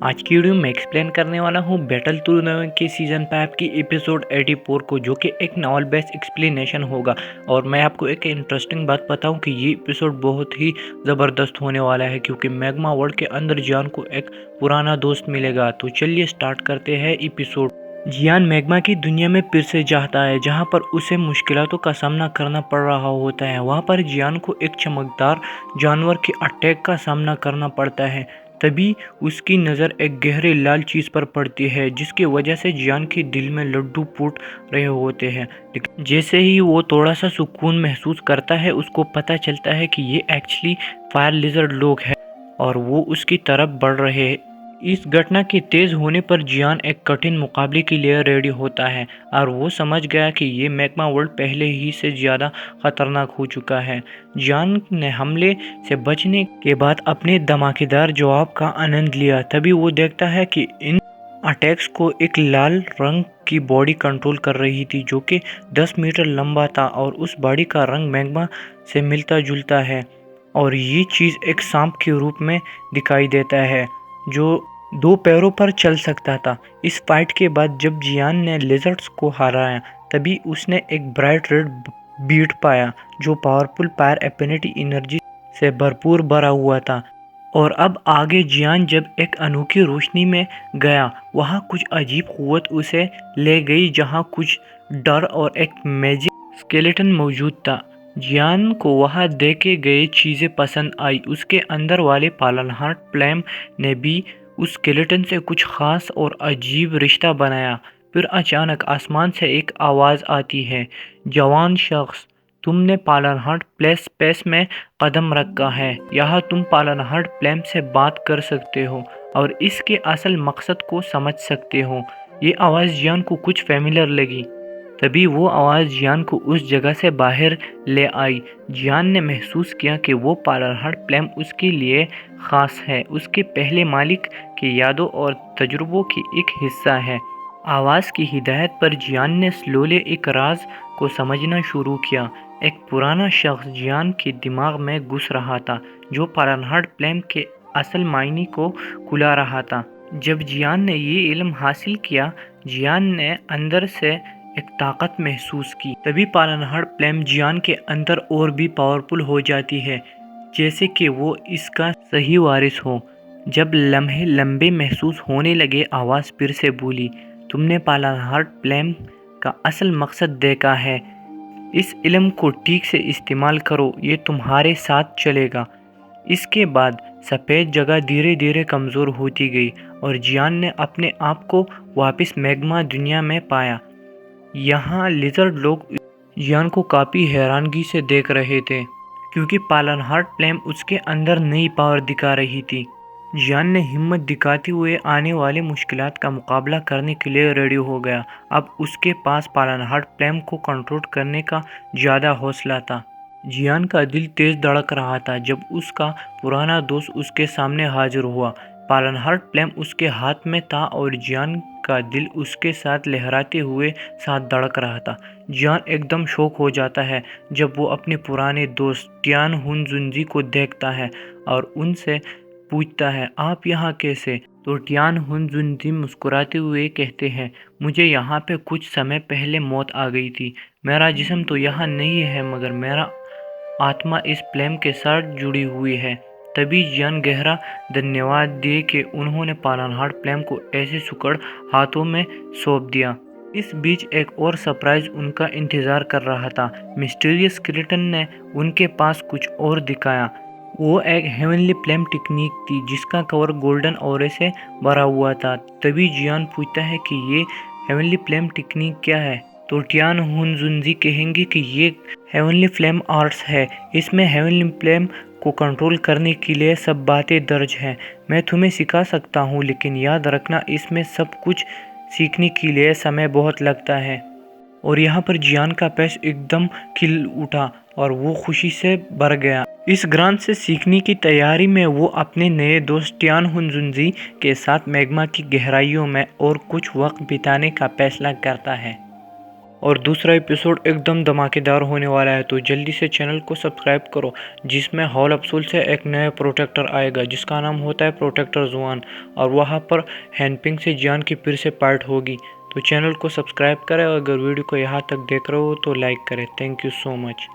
आज की वीडियो में एक्सप्लेन करने वाला हूँ बैटल टूर्नामेंट के सीजन 5 की एपिसोड 84 को, जो कि एक नॉवल बेस्ड एक्सप्लेनेशन होगा। और मैं आपको एक इंटरेस्टिंग बात बताऊं कि ये एपिसोड बहुत ही ज़बरदस्त होने वाला है, क्योंकि मैग्मा वर्ल्ड के अंदर जियान को एक पुराना दोस्त मिलेगा। तो चलिए स्टार्ट करते हैं एपिसोड। जियान मैग्मा की दुनिया में फिर से जाता है, जहां पर उसे मुश्किलों का सामना करना पड़ रहा होता है। वहां पर जियान को एक चमकदार जानवर के अटैक का सामना करना पड़ता है। तभी उसकी नज़र एक गहरे लाल चीज़ पर पड़ती है, जिसकी वजह से जियान के दिल में लड्डू फूट रहे होते हैं। लेकिन जैसे ही वो थोड़ा सा सुकून महसूस करता है, उसको पता चलता है कि ये एक्चुअली फायर लिजर्ड लोग हैं और वो उसकी तरफ बढ़ रहे हैं। इस घटना के तेज होने पर जियान एक कठिन मुकाबले के लिए रेडी होता है, और वो समझ गया कि ये मैग्मा वर्ल्ड पहले ही से ज़्यादा खतरनाक हो चुका है। जियान ने हमले से बचने के बाद अपने धमाकेदार जवाब का आनंद लिया। तभी वो देखता है कि इन अटैक्स को एक लाल रंग की बॉडी कंट्रोल कर रही थी, जो कि 10 मीटर लंबा था, और उस बॉडी का रंग मैग्मा से मिलता जुलता है। और ये चीज़ एक सांप के रूप में दिखाई देता है, जो 2 पैरों पर चल सकता था। इस फाइट के बाद जब जियान ने लिजर्ड्स को हराया, तभी उसने एक ब्राइट रेड बीट पाया, जो पावरफुल फायर एफिनिटी एनर्जी से भरपूर भरा हुआ था। और अब आगे जियान जब एक अनोखी रोशनी में गया, वहाँ कुछ अजीब कुव्वत उसे ले गई, जहाँ कुछ डर और एक मैजिक स्केलेटन मौजूद था। जियान को वहाँ देखे गए चीज़ें पसंद आई। उसके अंदर वाले पालनहार प्लेम ने भी उस स्केलेटन से कुछ खास और अजीब रिश्ता बनाया। फिर अचानक आसमान से एक आवाज़ आती है, जवान शख्स, तुमने पालनहार्ट प्लेस स्पेस में कदम रखा है। यहाँ तुम पालनहार्ट प्लेम से बात कर सकते हो और इसके असल मकसद को समझ सकते हो। ये आवाज़ जियान को कुछ फेमिलियर लगी। तभी वो आवाज़ जियान को उस जगह से बाहर ले आई। जियान ने महसूस किया कि वो पालनहार्ट प्लेम उसके लिए ख़ास है, उसके पहले मालिक की यादों और तजुर्बों की एक हिस्सा है। आवाज़ की हिदायत पर जियान ने स्लोली एक राज को समझना शुरू किया। एक पुराना शख्स जियान के दिमाग में घुस रहा था, जो पालनहार्ट प्लेम के असल मायने को खुला रहा था। जब जियान ने ये इल्म हासिल किया, जियान ने अंदर से एक ताकत महसूस की। तभी पालनहार्ट प्लेम जियान के अंदर और भी पावरफुल हो जाती है, जैसे कि वो इसका सही वारिस हो। जब लम्हे लंबे महसूस होने लगे, आवाज़ फिर से बोली, तुमने पालनहार्ट प्लेम का असल मकसद देखा है। इस इल्म को ठीक से इस्तेमाल करो, ये तुम्हारे साथ चलेगा। इसके बाद सफ़ेद जगह धीरे धीरे कमज़ोर होती गई, और जियान ने अपने आप को वापस मैग्मा दुनिया में पाया। यहाँ लिजर्ड लोग जियान को काफ़ी हैरानगी से देख रहे थे, क्योंकि पालनहार्ट प्लेम उसके अंदर नई पावर दिखा रही थी। जियान ने हिम्मत दिखाते हुए आने वाले मुश्किलात का मुकाबला करने के लिए रेडी हो गया। अब उसके पास पालनहार्ट प्लेम को कंट्रोल करने का ज़्यादा हौसला था। जियान का दिल तेज धड़क रहा था जब उसका पुराना दोस्त उसके सामने हाजिर हुआ। पालनहार्ट प्लेम उसके हाथ में था, और जियान का दिल उसके साथ लहराते हुए साथ धड़क रहा था। जियान एकदम शॉक हो जाता है जब वो अपने पुराने दोस्त टियान हुनजुनजी को देखता है और उनसे पूछता है, आप यहाँ कैसे? तो टियान हुनजुनजी मुस्कुराते हुए कहते हैं, मुझे यहाँ पे कुछ समय पहले मौत आ गई थी। मेरा जिस्म तो यहाँ नहीं है, मगर मेरा आत्मा इस प्लेम के साथ जुड़ी हुई है। तभी जियान गहरा धन्यवाद दिए कि उन्होंने पालनहार्ट प्लेम को ऐसे सुकड़ हाथों में सौंप दिया। इस बीच एक और सरप्राइज उनका इंतजार कर रहा था। मिस्टीरियस स्केलेटन ने उनके पास कुछ और दिखाया। वो एक हेवनली फ्लेम टेक्निक थी, जिसका कवर गोल्डन ऑरे से भरा हुआ था। तभी जियान पूछता है कि ये हेवनली फ्लेम टेक्निक क्या है? तो टियान हुनजुनजी कहेंगे कि ये हेवनली फ्लेम आर्ट्स है। इसमें हेवनली फ्लेम को कंट्रोल करने के लिए सब बातें दर्ज हैं। मैं तुम्हें सिखा सकता हूँ, लेकिन याद रखना, इसमें सब कुछ सीखने के लिए समय बहुत लगता है। और यहाँ पर जियान का पेश एकदम खिल उठा और वो खुशी से भर गया। इस ग्रांट से सीखने की तैयारी में वो अपने नए दोस्त टियान हुनजुनजी के साथ मैग्मा की गहराइयों में और कुछ वक्त बिताने का फैसला करता है। اور دوسرا ایپیسوڈ ایک دم دھماکےدار ہونے والا ہے، تو جلدی سے چینل کو سبسکرائب کرو، جس میں ہال افسول سے ایک نیا پروٹیکٹر آئے گا جس کا نام ہوتا ہے پروٹیکٹر زوان، اور وہاں پر ہین پنگ سے جان کی پھر سے پارٹ ہوگی۔ تو چینل کو سبسکرائب کریں، اور اگر ویڈیو کو یہاں تک دیکھ رہے ہو تو لائک کریں۔ Thank you so much.